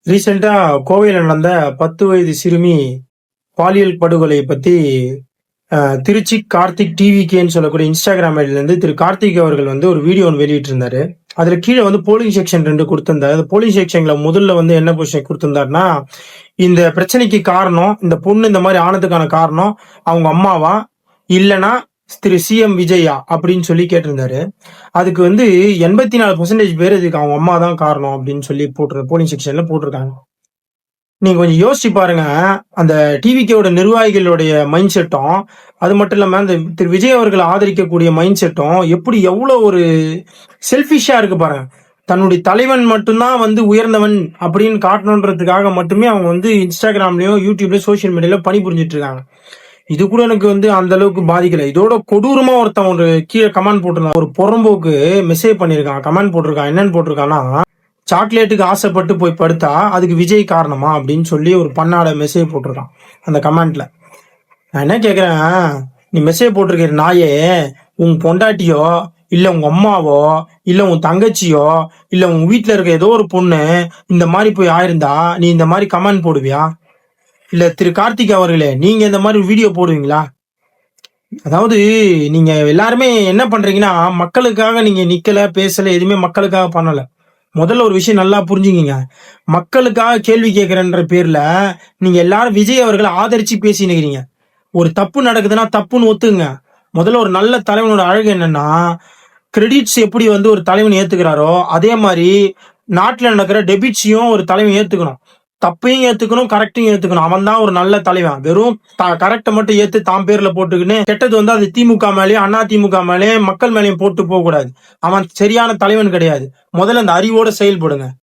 ரீசெண்டா கோவையில நடந்த 10 வயது சிறுமி பாலியல் படுகொலை பத்தி திருச்சி கார்த்திக் டிவிகேன்னு சொல்லக்கூடிய இன்ஸ்டாகிராம் ஐடியில இருந்து திரு கார்த்திக் அவர்கள் வந்து ஒரு வீடியோ ஒன்று வெளியிட்டு இருந்தாரு. அதுல கீழே வந்து போலிங் செக்ஷன் 2 கொடுத்திருந்தாரு. அந்த போலிங் செக்ஷன்ல முதல்ல வந்து என்ன பொசிஷன் கொடுத்திருந்தாருன்னா, இந்த பிரச்சனைக்கு காரணம் இந்த பொண்ணு இந்த மாதிரி ஆனதுக்கான காரணம் அவங்க அம்மாவா இல்லனா திரு சிஎம் விஜயா அப்படின்னு சொல்லி கேட்டிருந்தாரு. அதுக்கு வந்து 84% பேர் இதுக்கு அவங்க அம்மா தான் காரணம் அப்படின்னு சொல்லி போலிங் செக்ஷன்ல போட்டிருக்காங்க. நீங்க கொஞ்சம் யோசிச்சு பாருங்க. அந்த டிவிகேவோட நிர்வாகிகளுடைய மைண்ட் செட்டும், அது மட்டும் இல்லாம அந்த திரு விஜய் அவர்களை ஆதரிக்கக்கூடிய மைண்ட் செட்டும் எப்படி எவ்வளவு ஒரு செல்ஃபிஷா இருக்கு பாருங்க. தன்னுடைய தலைவன் மட்டும்தான் வந்து உயர்ந்தவன் அப்படின்னு காட்டணுன்றதுக்காக மட்டுமே அவங்க வந்து இன்ஸ்டாகிராம்லயோ யூடியூப்லயோ சோசியல் மீடியால பணிபுரிஞ்சிட்டு இருக்காங்க. இது கூட எனக்கு வந்து அந்த அளவுக்கு பாதிக்கல. இதோட கொடூரமா ஒருத்தன் ஒரு கீழே கமெண்ட் போட்டிருந்தான். ஒரு புறம்போக்கு மெசேஜ் பண்ணிருக்கான், கமெண்ட் போட்டிருக்கான். என்னன்னு போட்டிருக்கான்னா, சாக்லேட்டுக்கு ஆசைப்பட்டு போய் படுத்தா அதுக்கு விஜய் காரணமா அப்படின்னு சொல்லி ஒரு பண்ணாட மெசேஜ் போட்டிருக்கான் அந்த கமெண்ட்ல. நான் என்ன கேக்குறேன், நீ மெசேஜ் போட்டிருக்கிற நாயே, உன் பொண்டாட்டியோ இல்ல உங்க அம்மாவோ இல்ல உன் தங்கச்சியோ இல்ல உங்க வீட்டுல இருக்க ஏதோ ஒரு பொண்ணு இந்த மாதிரி போய் ஆயிருந்தா நீ இந்த மாதிரி கமெண்ட் போடுவியா? இல்ல திரு கார்த்திக் அவர்களே, நீங்க இந்த மாதிரி வீடியோ போடுவீங்களா? அதாவது நீங்க எல்லாருமே என்ன பண்றீங்கன்னா, மக்களுக்காக நீங்க நிக்கல பேசல, எதுவுமே மக்களுக்காக பண்ணல. முதல்ல ஒரு விஷயம் நல்லா புரிஞ்சுக்கிங்க. மக்களுக்காக கேள்வி கேட்கிறன்ற பேர்ல நீங்க எல்லாரும் விஜய் அவர்களை ஆதரிச்சு பேசினுக்கிறீங்க. ஒரு தப்பு நடக்குதுன்னா தப்புன்னு ஒத்துங்க. முதல்ல ஒரு நல்ல தலைவனோட அழகு என்னன்னா, கிரெடிட்ஸ் எப்படி வந்து ஒரு தலைவன் ஏத்துக்கிறாரோ அதே மாதிரி நாட்டுல நடக்கிற டெபிட்ஸையும் ஒரு தலைவன் ஏத்துக்கணும். தப்பையும் ஏத்துக்கணும், கரெக்டையும் ஏத்துக்கணும். அவன் தான் ஒரு நல்ல தலைவன். வெறும் கரெக்டை மட்டும் ஏத்து தாம் பேர்ல போட்டுக்கின்னு கெட்டது வந்து அது திமுக மேலேயும் அண்ணா திமுக மேலேயும் மக்கள் மேலேயும் போட்டு போக கூடாது. அவன் சரியான தலைவன் கிடையாது. முதல்ல அந்த அறிவோட செயல்படுங்க.